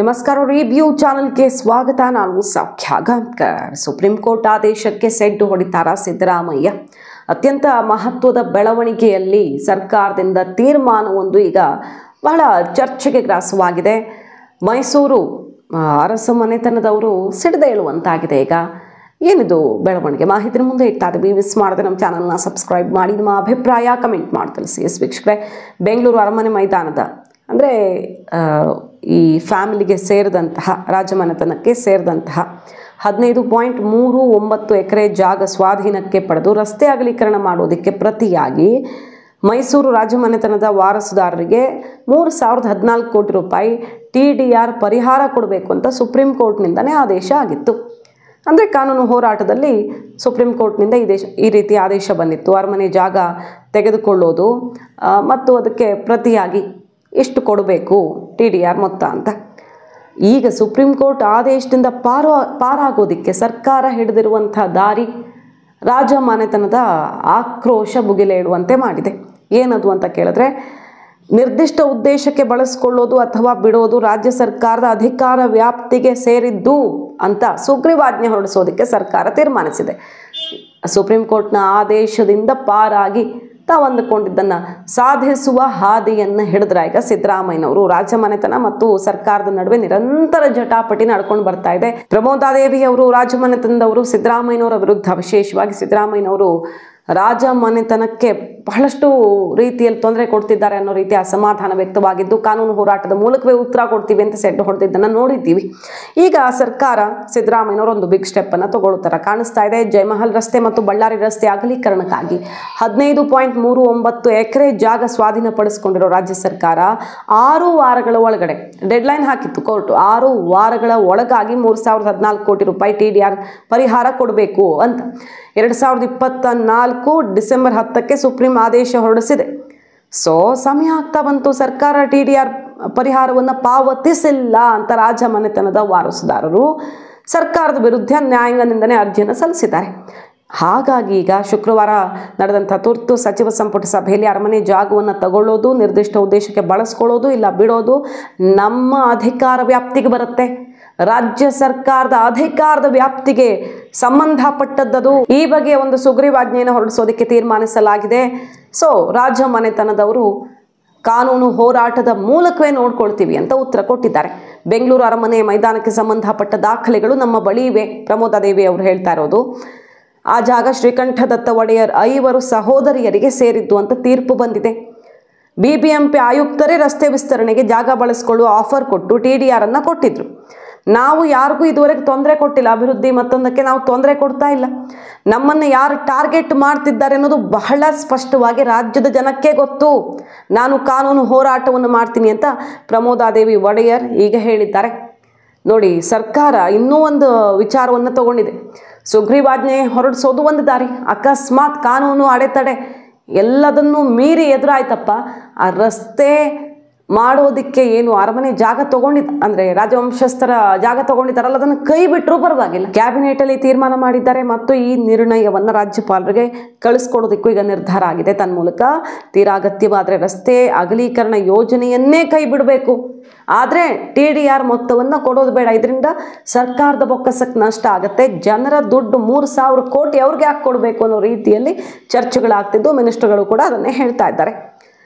ನಮಸ್ಕಾರ, ರಿವ್ಯೂ ಚಾನಲ್ಗೆ ಸ್ವಾಗತ. ನಾನು ಸೌಖ್ಯ ಗಾಂವ್ಕರ್. ಸುಪ್ರೀಂ ಕೋರ್ಟ್ ಆದೇಶಕ್ಕೆ ಸೆಡ್ಡು ಹೊಡಿತಾರ ಸಿದ್ದರಾಮಯ್ಯ? ಅತ್ಯಂತ ಮಹತ್ವದ ಬೆಳವಣಿಗೆಯಲ್ಲಿ ಸರ್ಕಾರದಿಂದ ತೀರ್ಮಾನವೊಂದು ಈಗ ಬಹಳ ಚರ್ಚೆಗೆ ಗ್ರಾಸವಾಗಿದೆ. ಮೈಸೂರು ಅರಸ ಮನೆತನದವರು ಸಿಡಿದೇಳುವಂತಾಗಿದೆ. ಈಗ ಏನಿದು ಬೆಳವಣಿಗೆ? ಮಾಹಿತಿನ ಮುಂದೆ ಇಡ್ತಾ ಇದ್ದೀವಿ. ಮಿಸ್ ಮಾಡದೆ ನಮ್ಮ ಚಾನಲ್ನ ಸಬ್ಸ್ಕ್ರೈಬ್ ಮಾಡಿ, ನಿಮ್ಮ ಅಭಿಪ್ರಾಯ ಕಮೆಂಟ್ ಮಾಡಿ ತಿಳಿಸಿ. ವೀಕ್ಷಕರೇ, ಬೆಂಗಳೂರು ಅರಮನೆ ಮೈದಾನದ ಅಂದರೆ ಈ ಫ್ಯಾಮಿಲಿಗೆ ಸೇರಿದಂತಹ, ರಾಜಮನೆತನಕ್ಕೆ ಸೇರಿದಂತಹ 15.39 ಎಕರೆ ಜಾಗ ಸ್ವಾಧೀನಕ್ಕೆ ಪಡೆದು ರಸ್ತೆ ಅಗಲೀಕರಣ ಮಾಡೋದಕ್ಕೆ ಪ್ರತಿಯಾಗಿ ಮೈಸೂರು ರಾಜಮನೆತನದ ವಾರಸುದಾರರಿಗೆ 3,014 ಕೋಟಿ ರೂಪಾಯಿ TDR ಪರಿಹಾರ ಕೊಡಬೇಕು ಅಂತ ಸುಪ್ರೀಂ ಕೋರ್ಟ್ನಿಂದನೇ ಆದೇಶ ಆಗಿತ್ತು. ಅಂದರೆ ಕಾನೂನು ಹೋರಾಟದಲ್ಲಿ ಸುಪ್ರೀಂ ಕೋರ್ಟ್ನಿಂದ ಈ ರೀತಿ ಆದೇಶ ಬಂದಿತ್ತು. ಅರಮನೆ ಜಾಗ ತೆಗೆದುಕೊಳ್ಳೋದು ಮತ್ತು ಅದಕ್ಕೆ ಪ್ರತಿಯಾಗಿ ಎಷ್ಟು ಕೊಡಬೇಕು TDR ಮೊತ್ತ ಅಂತ. ಈಗ ಸುಪ್ರೀಂ ಕೋರ್ಟ್ ಆದೇಶದಿಂದ ಪಾರಾಗೋದಕ್ಕೆ ಸರ್ಕಾರ ಹಿಡಿದಿರುವಂಥ ದಾರಿ ರಾಜಮನೆತನದ ಆಕ್ರೋಶ ಭುಗಿಲೇಳುವಂತೆ ಮಾಡಿದೆ. ಏನದು ಅಂತ ಕೇಳಿದ್ರೆ, ನಿರ್ದಿಷ್ಟ ಉದ್ದೇಶಕ್ಕೆ ಬಳಸಿಕೊಳ್ಳೋದು ಅಥವಾ ಬಿಡೋದು ರಾಜ್ಯ ಸರ್ಕಾರದ ಅಧಿಕಾರ ವ್ಯಾಪ್ತಿಗೆ ಸೇರಿದ್ದು ಅಂತ ಸುಗ್ರೀವಾಜ್ಞೆ ಹೊರಡಿಸೋದಕ್ಕೆ ಸರ್ಕಾರ ತೀರ್ಮಾನಿಸಿದೆ. ಸುಪ್ರೀಂ ಕೋರ್ಟ್ನ ಆದೇಶದಿಂದ ಪಾರಾಗಿ ತಾವು ಅಂದುಕೊಂಡಿದ್ದನ್ನು ಸಾಧಿಸುವ ಹಾದಿಯನ್ನು ಹಿಡಿದ್ರ ಈಗ ಸಿದ್ದರಾಮಯ್ಯನವರು. ರಾಜಮನೆತನ ಮತ್ತು ಸರ್ಕಾರದ ನಡುವೆ ನಿರಂತರ ಜಟಾಪಟಿ ನಡ್ಕೊಂಡು ಬರ್ತಾ ಇದೆ. ಪ್ರಮೋದಾದೇವಿ ಅವರು ರಾಜಮನೆತನದವರು ಸಿದ್ದರಾಮಯ್ಯನವರ ವಿರುದ್ಧ, ವಿಶೇಷವಾಗಿ ಸಿದ್ದರಾಮಯ್ಯನವರು ರಾಜಮನೆತನಕ್ಕೆ ಬಹಳಷ್ಟು ರೀತಿಯಲ್ಲಿ ತೊಂದರೆ ಕೊಡ್ತಿದ್ದಾರೆ ಅನ್ನೋ ರೀತಿಯ ಅಸಮಾಧಾನ ವ್ಯಕ್ತವಾಗಿದ್ದು, ಕಾನೂನು ಹೋರಾಟದ ಮೂಲಕವೇ ಉತ್ತರ ಕೊಡ್ತೀವಿ ಅಂತ ಸೆಡ್ಡು ಹೊಡೆದಿದ್ದನ್ನು ನೋಡಿದ್ದೀವಿ. ಈಗ ಸರ್ಕಾರ ಸಿದ್ದರಾಮಯ್ಯನವರು ಒಂದು ಬಿಗ್ ಸ್ಟೆಪ್ ಅನ್ನು ತಗೊಳ್ಳುತ್ತಾರೆ ಕಾಣಿಸ್ತಾ ಇದೆ. ಜಯಮಹಲ್ ರಸ್ತೆ ಮತ್ತು ಬಳ್ಳಾರಿ ರಸ್ತೆ ಅಗಲೀಕರಣಕ್ಕಾಗಿ 15.39 ಎಕರೆ ಜಾಗ ಸ್ವಾಧೀನಪಡಿಸಿಕೊಂಡಿರೋ ರಾಜ್ಯ ಸರ್ಕಾರ 6 ವಾರಗಳ ಒಳಗಡೆ ಡೆಡ್ಲೈನ್ ಹಾಕಿತ್ತು ಕೋರ್ಟ್. 6 ವಾರಗಳ ಒಳಗಾಗಿ 3,014 ಕೋಟಿ ರೂಪಾಯಿ TDR ಪರಿಹಾರ ಕೊಡಬೇಕು ಅಂತ 2024 ಡಿಸೆಂಬರ್ 10ಕ್ಕೆ ಸುಪ್ರೀಂ ಆದೇಶ ಹೊರಡಿಸಿದೆ. ಸೊ ಸಮಯ ಆಗ್ತಾ ಬಂತು, ಸರ್ಕಾರ TDR ಪರಿಹಾರವನ್ನು ಪಾವತಿಸಿಲ್ಲ ಅಂತ ರಾಜಮನೆತನದ ವಾರಸುದಾರರು ಸರ್ಕಾರದ ವಿರುದ್ಧ ನ್ಯಾಯಾಂಗದಿಂದನೇ ಅರ್ಜಿಯನ್ನು ಸಲ್ಲಿಸಿದ್ದಾರೆ. ಹಾಗಾಗಿ ಈಗ ಶುಕ್ರವಾರ ನಡೆದಂಥ ತುರ್ತು ಸಚಿವ ಸಂಪುಟ ಸಭೆಯಲ್ಲಿ ಅರಮನೆ ಜಾಗವನ್ನು ತಗೊಳ್ಳೋದು, ನಿರ್ದಿಷ್ಟ ಉದ್ದೇಶಕ್ಕೆ ಬಳಸ್ಕೊಳ್ಳೋದು ಇಲ್ಲ ಬಿಡೋದು ನಮ್ಮ ಅಧಿಕಾರ ವ್ಯಾಪ್ತಿಗೆ ಬರುತ್ತೆ, ರಾಜ್ಯ ಸರ್ಕಾರದ ಅಧಿಕಾರದ ವ್ಯಾಪ್ತಿಗೆ ಸಂಬಂಧಪಟ್ಟದ್ದು. ಈ ಬಗ್ಗೆ ಒಂದು ಸುಗ್ರೀವಾಜ್ಞೆಯನ್ನು ಹೊರಡಿಸೋದಕ್ಕೆ ತೀರ್ಮಾನಿಸಲಾಗಿದೆ. ಸೊ ರಾಜಮನೆತನದವರು ಕಾನೂನು ಹೋರಾಟದ ಮೂಲಕವೇ ನೋಡ್ಕೊಳ್ತೀವಿ ಅಂತ ಉತ್ತರ ಕೊಟ್ಟಿದ್ದಾರೆ. ಬೆಂಗಳೂರು ಅರಮನೆ ಮೈದಾನಕ್ಕೆ ಸಂಬಂಧಪಟ್ಟ ದಾಖಲೆಗಳು ನಮ್ಮ ಬಳಿ ಇವೆ, ಪ್ರಮೋದಾದೇವಿ ಅವರು ಹೇಳ್ತಾ ಇರೋದು. ಆ ಜಾಗ ಶ್ರೀಕಂಠದತ್ತ ಒಡೆಯರ್ 5 ಸಹೋದರಿಯರಿಗೆ ಸೇರಿದ್ದು ಅಂತ ತೀರ್ಪು ಬಂದಿದೆ. BBMP ಆಯುಕ್ತರೇ ರಸ್ತೆ ವಿಸ್ತರಣೆಗೆ ಜಾಗ ಬಳಸಿಕೊಳ್ಳುವ ಆಫರ್ ಕೊಟ್ಟು TDR ಅನ್ನು ಕೊಟ್ಟಿದ್ರು. ನಾವು ಯಾರಿಗೂ ಇದುವರೆಗೆ ತೊಂದರೆ ಕೊಟ್ಟಿಲ್ಲ, ಅಭಿವೃದ್ಧಿ ಮತ್ತೊಂದಕ್ಕೆ ನಾವು ತೊಂದರೆ ಕೊಡ್ತಾ ಇಲ್ಲ. ನಮ್ಮನ್ನು ಯಾರು ಟಾರ್ಗೆಟ್ ಮಾಡ್ತಿದ್ದಾರೆ ಅನ್ನೋದು ಬಹಳ ಸ್ಪಷ್ಟವಾಗಿ ರಾಜ್ಯದ ಜನಕ್ಕೆ ಗೊತ್ತು. ನಾನು ಕಾನೂನು ಹೋರಾಟವನ್ನು ಮಾಡ್ತೀನಿ ಅಂತ ಪ್ರಮೋದಾದೇವಿ ಒಡೆಯರ್ ಈಗ ಹೇಳಿದ್ದಾರೆ. ನೋಡಿ, ಸರ್ಕಾರ ಇನ್ನೂ ಒಂದು ವಿಚಾರವನ್ನು ತಗೊಂಡಿದೆ. ಸುಗ್ರೀವಾಜ್ಞೆ ಹೊರಡಿಸೋದು ಒಂದು ದಾರಿ, ಅಕಸ್ಮಾತ್ ಕಾನೂನು ಅಡೆತಡೆ ಎಲ್ಲದನ್ನೂ ಮೀರಿ ಎದುರಾಯ್ತಪ್ಪ, ಆ ರಸ್ತೆ ಮಾಡೋದಕ್ಕೆ ಏನು ಅರಮನೆ ಜಾಗ ತಗೊಂಡಿದ್ದ ಅಂದರೆ ರಾಜವಂಶಸ್ಥರ ಜಾಗ ತಗೊಂಡಿದ್ದಾರಲ್ಲ, ಅದನ್ನು ಕೈ ಬಿಟ್ಟರೂ ಪರವಾಗಿಲ್ಲ. ಕ್ಯಾಬಿನೆಟಲ್ಲಿ ತೀರ್ಮಾನ ಮಾಡಿದ್ದಾರೆ ಮತ್ತು ಈ ನಿರ್ಣಯವನ್ನು ರಾಜ್ಯಪಾಲರಿಗೆ ಕಳಿಸ್ಕೊಡೋದಕ್ಕೂ ಈಗ ನಿರ್ಧಾರ ಆಗಿದೆ. ತನ್ಮೂಲಕ ತೀರಾ ಅಗತ್ಯವಾದರೆ ರಸ್ತೆ ಅಗಲೀಕರಣ ಯೋಜನೆಯನ್ನೇ ಕೈ ಬಿಡಬೇಕು, ಆದರೆ TDR ಮೊತ್ತವನ್ನು ಕೊಡೋದು ಬೇಡ. ಇದರಿಂದ ಸರ್ಕಾರದ ಬೊಕ್ಕಸಕ್ಕೆ ನಷ್ಟ ಆಗುತ್ತೆ. ಜನರ ದುಡ್ಡು 3,000 ಕೋಟಿ ಅವ್ರಿಗೆ ಯಾಕೆ ಕೊಡಬೇಕು ಅನ್ನೋ ರೀತಿಯಲ್ಲಿ ಚರ್ಚೆಗಳಾಗ್ತಿದ್ದು, ಮಿನಿಸ್ಟರ್ಗಳು ಕೂಡ ಅದನ್ನೇ ಹೇಳ್ತಾ ಇದ್ದಾರೆ.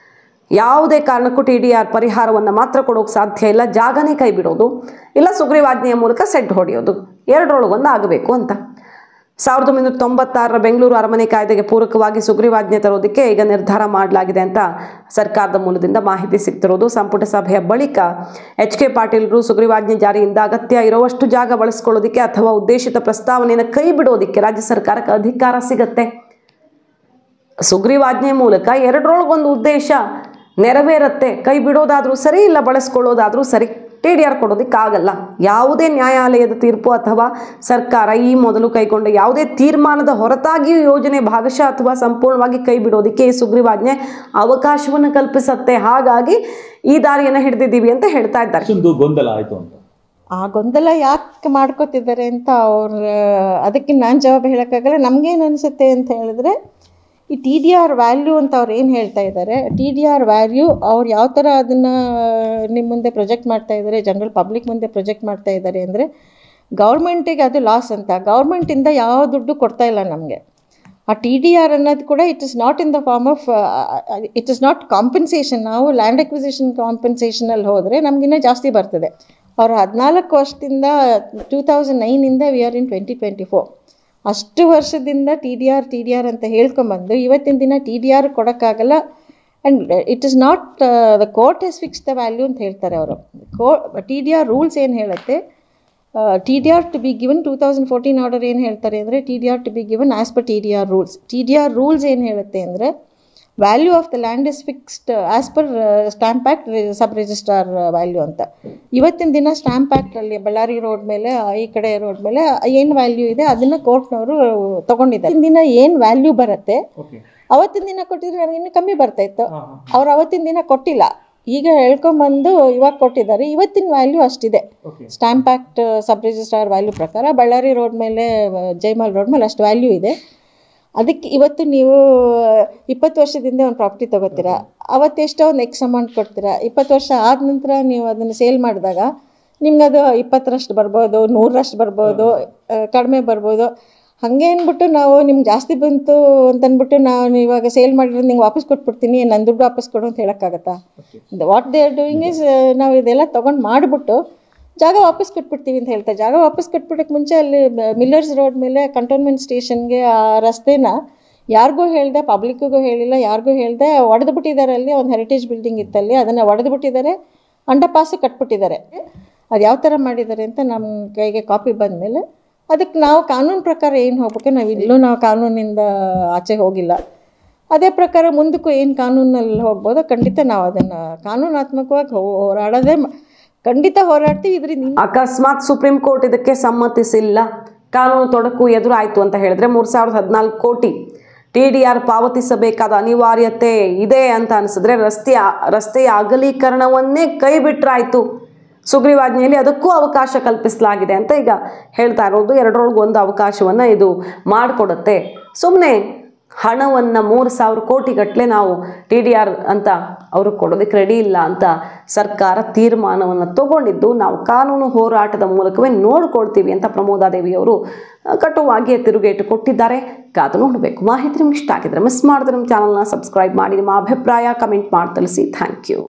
ಯಾವುದೇ ಕಾರಣಕ್ಕೂ TDR ಪರಿಹಾರವನ್ನು ಮಾತ್ರ ಕೊಡೋಕೆ ಸಾಧ್ಯ ಇಲ್ಲ, ಜಾಗನೇ ಕೈ ಬಿಡೋದು ಇಲ್ಲ ಸುಗ್ರೀವಾಜ್ಞೆಯ ಮೂಲಕ ಸೆಡ್ ಹೊಡೆಯೋದು, ಎರಡರೊಳಗೊಂದು ಆಗಬೇಕು ಅಂತ. 1996 ಬೆಂಗಳೂರು ಅರಮನೆ ಕಾಯ್ದೆಗೆ ಪೂರಕವಾಗಿ ಸುಗ್ರೀವಾಜ್ಞೆ ತರೋದಕ್ಕೆ ಈಗ ನಿರ್ಧಾರ ಮಾಡಲಾಗಿದೆ ಅಂತ ಸರ್ಕಾರದ ಮೂಲದಿಂದ ಮಾಹಿತಿ ಸಿಗ್ತಿರೋದು. ಸಂಪುಟ ಸಭೆಯ ಬಳಿಕ HK ಪಾಟೀಲರು ಸುಗ್ರೀವಾಜ್ಞೆ ಜಾರಿಯಿಂದ ಅಗತ್ಯ ಇರುವಷ್ಟು ಜಾಗ ಬಳಸ್ಕೊಳ್ಳೋದಕ್ಕೆ ಅಥವಾ ಉದ್ದೇಶಿತ ಪ್ರಸ್ತಾವನೆಯನ್ನು ಕೈ ಬಿಡೋದಕ್ಕೆ ರಾಜ್ಯ ಸರ್ಕಾರಕ್ಕೆ ಅಧಿಕಾರ ಸಿಗತ್ತೆ. ಸುಗ್ರೀವಾಜ್ಞೆ ಮೂಲಕ ಎರಡರೊಳಗೊಂದು ಉದ್ದೇಶ ನೆರವೇರುತ್ತೆ. ಕೈ ಬಿಡೋದಾದರೂ ಸರಿ ಇಲ್ಲ ಬಳಸ್ಕೊಳ್ಳೋದಾದರೂ ಸರಿ, TDR ಕೊಡೋದಕ್ಕಾಗಲ್ಲ. ಯಾವುದೇ ನ್ಯಾಯಾಲಯದ ತೀರ್ಪು ಅಥವಾ ಸರ್ಕಾರ ಈ ಮೊದಲು ಕೈಗೊಂಡ ಯಾವುದೇ ತೀರ್ಮಾನದ ಹೊರತಾಗಿಯೂ ಯೋಜನೆ ಭಾಗಶಃ ಅಥವಾ ಸಂಪೂರ್ಣವಾಗಿ ಕೈ ಬಿಡೋದಕ್ಕೆ ಈ ಸುಗ್ರೀವಾಜ್ಞೆ ಅವಕಾಶವನ್ನು ಕಲ್ಪಿಸುತ್ತೆ. ಹಾಗಾಗಿ ಈ ದಾರಿಯನ್ನು ಹಿಡಿದಿದ್ದೀವಿ ಅಂತ ಹೇಳ್ತಾ ಇದ್ದಾರೆ. ಗೊಂದಲ ಆಯಿತು ಅಂತ, ಆ ಗೊಂದಲ ಯಾಕೆ ಮಾಡ್ಕೋತಿದ್ದಾರೆ ಅಂತ ಅದಕ್ಕೆ ನಾನು ಜವಾಬು ಹೇಳೋಕ್ಕಾಗಲ್ಲ. ನಮಗೇನು ಅನಿಸುತ್ತೆ ಅಂತ ಹೇಳಿದ್ರೆ, ಈ ಟಿ ಡಿ ಆರ್ ವ್ಯಾಲ್ಯೂ ಅಂತ ಅವ್ರು ಏನು ಹೇಳ್ತಾ ಇದ್ದಾರೆ, ಟಿ ಡಿ ಆರ್ ವ್ಯಾಲ್ಯೂ ಅವ್ರು ಯಾವ ಥರ ಅದನ್ನು ನಿಮ್ಮ ಮುಂದೆ ಪ್ರೊಜೆಕ್ಟ್ ಮಾಡ್ತಾ ಇದ್ದಾರೆ, ಜನರಲ್ ಪಬ್ಲಿಕ್ ಮುಂದೆ ಪ್ರೊಜೆಕ್ಟ್ ಮಾಡ್ತಾ ಇದ್ದಾರೆ ಅಂದರೆ ಗೌರ್ಮೆಂಟಿಗೆ ಅದು ಲಾಸ್ ಅಂತ. ಗೌರ್ಮೆಂಟಿಂದ ಯಾವ ದುಡ್ಡು ಕೊಡ್ತಾ ಇಲ್ಲ ನಮಗೆ. ಆ ಟಿ ಡಿ ಆರ್ ಅನ್ನೋದು ಕೂಡ it is not in the form of it is not compensation. ನಾವು ಲ್ಯಾಂಡ್ ಅಕ್ವಿಸಿಷನ್ ಕಾಂಪನ್ಸೇಷನಲ್ಲಿ ಹೋದರೆ ನಮಗಿನ್ನೂ ಜಾಸ್ತಿ ಬರ್ತದೆ. ಅವರು 14 ವರ್ಷದಿಂದ 2009ಇಂದ ವಿ ಆರ್ ಇನ್ 2024 ಅಷ್ಟು ವರ್ಷದಿಂದ ಟಿ ಡಿ ಆರ್ ಅಂತ ಹೇಳ್ಕೊಂಬಂದು ಇವತ್ತಿನ ದಿನ ಟಿ ಡಿ ಆರ್ ಕೊಡೋಕ್ಕಾಗಲ್ಲ. And it is not the court has fix the value ಅಂತ ಹೇಳ್ತಾರೆ ಅವರು. ಟಿ ಡಿ ಆರ್ ರೂಲ್ಸ್ ಏನು ಹೇಳುತ್ತೆ, T D R to be given 2014 order ಏನು ಹೇಳ್ತಾರೆ ಅಂದರೆ T D R to be given as per T D R rules. T D R rules ಏನು ಹೇಳುತ್ತೆ ಅಂದರೆ value of the land is fixed as per stamp act sub registrar value ಅಂತ. ಇವತ್ತಿನ ದಿನ stamp ಆ್ಯಕ್ಟಲ್ಲಿ Ballari road ಮೇಲೆ ಈ ಕಡೆ road ಮೇಲೆ ಏನು ವ್ಯಾಲ್ಯೂ ಇದೆ ಅದನ್ನು ಕೋರ್ಟ್ನವರು ತೊಗೊಂಡಿದ್ದಾರೆ. ಇವತ್ತಿನ ದಿನ ಏನು ವ್ಯಾಲ್ಯೂ ಬರುತ್ತೆ ಅವತ್ತಿನ ದಿನ ಕೊಟ್ಟಿದ್ರೆ ನಮಗೆ ಇನ್ನೂ ಕಮ್ಮಿ ಬರ್ತಾಯಿತ್ತು. ಅವ್ರು ಅವತ್ತಿನ ದಿನ ಕೊಟ್ಟಿಲ್ಲ, ಈಗ ಹೇಳ್ಕೊಂಬಂದು ಇವಾಗ ಕೊಟ್ಟಿದ್ದಾರೆ. ಇವತ್ತಿನ ವ್ಯಾಲ್ಯೂ ಅಷ್ಟಿದೆ. Stamp act sub registrar value ಪ್ರಕಾರ ಬಳ್ಳಾರಿ ರೋಡ್ ಮೇಲೆ ಜೈಮಾಲ್ ರೋಡ್ ಮೇಲೆ ಅಷ್ಟು ವ್ಯಾಲ್ಯೂ ಇದೆ. ಅದಕ್ಕೆ ಇವತ್ತು ನೀವು 20 ವರ್ಷದಿಂದ ಒಂದು ಪ್ರಾಪರ್ಟಿ ತೊಗೋತೀರಾ, ಅವತ್ತೆಷ್ಟೋ ಒಂದು ಎಕ್ಸ್ ಅಮೌಂಟ್ ಕೊಡ್ತೀರಾ. 20 ವರ್ಷ ಆದ ನಂತರ ನೀವು ಅದನ್ನು ಸೇಲ್ ಮಾಡಿದಾಗ ನಿಮ್ಗೆ ಅದು 20ರಷ್ಟು ಬರ್ಬೋದು, 100ರಷ್ಟು ಬರ್ಬೋದು, ಕಡಿಮೆ ಬರ್ಬೋದು. ಹಾಗೆ ಅಂದ್ಬಿಟ್ಟು ನಾವು ನಿಮ್ಗೆ ಜಾಸ್ತಿ ಬಂತು ಅಂತಂದ್ಬಿಟ್ಟು ನಾನು ಇವಾಗ ಸೇಲ್ ಮಾಡಿರೋದು ನಿಂಗೆ ವಾಪಸ್ ಕೊಟ್ಬಿಡ್ತೀನಿ, ನನ್ನ ದುಡ್ಡು ವಾಪಸ್ ಕೊಡು ಅಂತ ಹೇಳೋಕ್ಕಾಗತ್ತಾ? What they are doing is ನಾವು ಇದೆಲ್ಲ ತೊಗೊಂಡು ಮಾಡಿಬಿಟ್ಟು ಜಾಗ ವಾಪಸ್ ಕೊಟ್ಬಿಡ್ತೀವಿ ಅಂತ ಹೇಳ್ತಾರೆ. ಜಾಗ ವಾಪಸ್ ಕೊಟ್ಬಿಡೋಕ್ಕೆ ಮುಂಚೆ ಅಲ್ಲಿ ಮಿಲ್ಲರ್ಸ್ ರೋಡ್ ಮೇಲೆ ಕಂಟೋನ್ಮೆಂಟ್ ಸ್ಟೇಷನ್ಗೆ ಆ ರಸ್ತೆನ ಯಾರಿಗೂ ಹೇಳಿದೆ, ಪಬ್ಲಿಕ್ಕಿಗೂ ಹೇಳಿಲ್ಲ, ಯಾರಿಗೂ ಹೇಳಿದೆ ಒಡೆದು ಬಿಟ್ಟಿದ್ದಾರೆ. ಅಲ್ಲಿ ಒಂದು ಹೆರಿಟೇಜ್ ಬಿಲ್ಡಿಂಗ್ ಇತ್ತಲ್ಲಿ, ಅದನ್ನು ಒಡೆದು ಬಿಟ್ಟಿದ್ದಾರೆ, ಅಂಡರ್ಪಾಸು ಕಟ್ಬಿಟ್ಟಿದ್ದಾರೆ. ಅದು ಯಾವ ಥರ ಮಾಡಿದ್ದಾರೆ ಅಂತ ನಮ್ಮ ಕೈಗೆ ಕಾಪಿ ಬಂದಮೇಲೆ ಅದಕ್ಕೆ ನಾವು ಕಾನೂನು ಪ್ರಕಾರ ಏನು ಹೋಗ್ಬೇಕು, ನಾವು ಕಾನೂನಿಂದ ಆಚೆ ಹೋಗಿಲ್ಲ. ಅದೇ ಪ್ರಕಾರ ಮುಂದಕ್ಕೂ ಏನು ಕಾನೂನಲ್ಲಿ ಹೋಗ್ಬೋದೋ ಖಂಡಿತ ನಾವು ಅದನ್ನು ಕಾನೂನಾತ್ಮಕವಾಗಿ ಹೋರಾಡೋದೇ ಖಂಡಿತ ಹೋರಾಡ್ತೀವಿ. ಇದರಿಂದ ಅಕಸ್ಮಾತ್ ಸುಪ್ರೀಂ ಕೋರ್ಟ್ ಇದಕ್ಕೆ ಸಮ್ಮತಿಸಿಲ್ಲ, ಕಾನೂನು ತೊಡಕು ಎದುರಾಯಿತು ಅಂತ ಹೇಳಿದ್ರೆ 3014 ಕೋಟಿ ಟಿ ಡಿ ಆರ್ ಪಾವತಿಸಬೇಕಾದ ಅನಿವಾರ್ಯತೆ ಇದೆ ಅಂತ ಅನಿಸಿದ್ರೆ ರಸ್ತೆಯ ಅಗಲೀಕರಣವನ್ನೇ ಕೈ ಬಿಟ್ರಾಯ್ತು. ಸುಗ್ರೀವಾಜ್ಞೆಯಲ್ಲಿ ಅದಕ್ಕೂ ಅವಕಾಶ ಕಲ್ಪಿಸಲಾಗಿದೆ ಅಂತ ಈಗ ಹೇಳ್ತಾ ಇರೋದು. ಎರಡರೊಳಗೆ ಒಂದು ಅವಕಾಶವನ್ನು ಇದು ಮಾಡಿಕೊಡುತ್ತೆ. ಸುಮ್ಮನೆ ಹಣವನ್ನು 3000 ಕೋಟಿ ಗಟ್ಟಲೆ ನಾವು ಟಿ ಡಿ ಆರ್ ಅಂತ ಅವರು ಕೊಡೋದಕ್ಕೆ ರೆಡಿ ಇಲ್ಲ ಅಂತ ಸರ್ಕಾರ ತೀರ್ಮಾನವನ್ನು ತಗೊಂಡಿದ್ದು ನಾವು ಕಾನೂನು ಹೋರಾಟದ ಮೂಲಕವೇ ನೋಡ್ಕೊಳ್ತೀವಿ ಅಂತ ಪ್ರಮೋದಾದೇವಿಯವರು ಕಟುವಾಗಿಯೇ ತಿರುಗೇಟು ಕೊಟ್ಟಿದ್ದಾರೆ. ಕಾದು ನೋಡಬೇಕು. ಮಾಹಿತಿ ನಿಮ್ಗೆ ಇಷ್ಟ ಆಗಿದ್ರೆ ಮಿಸ್ ಮಾಡಿದ್ರೆ ನಮ್ಮ ಚಾನಲ್ನ ಸಬ್ಸ್ಕ್ರೈಬ್ ಮಾಡಿ, ನಿಮ್ಮ ಅಭಿಪ್ರಾಯ ಕಮೆಂಟ್ ಮಾಡಿ ತಿಳಿಸಿ. Thank you.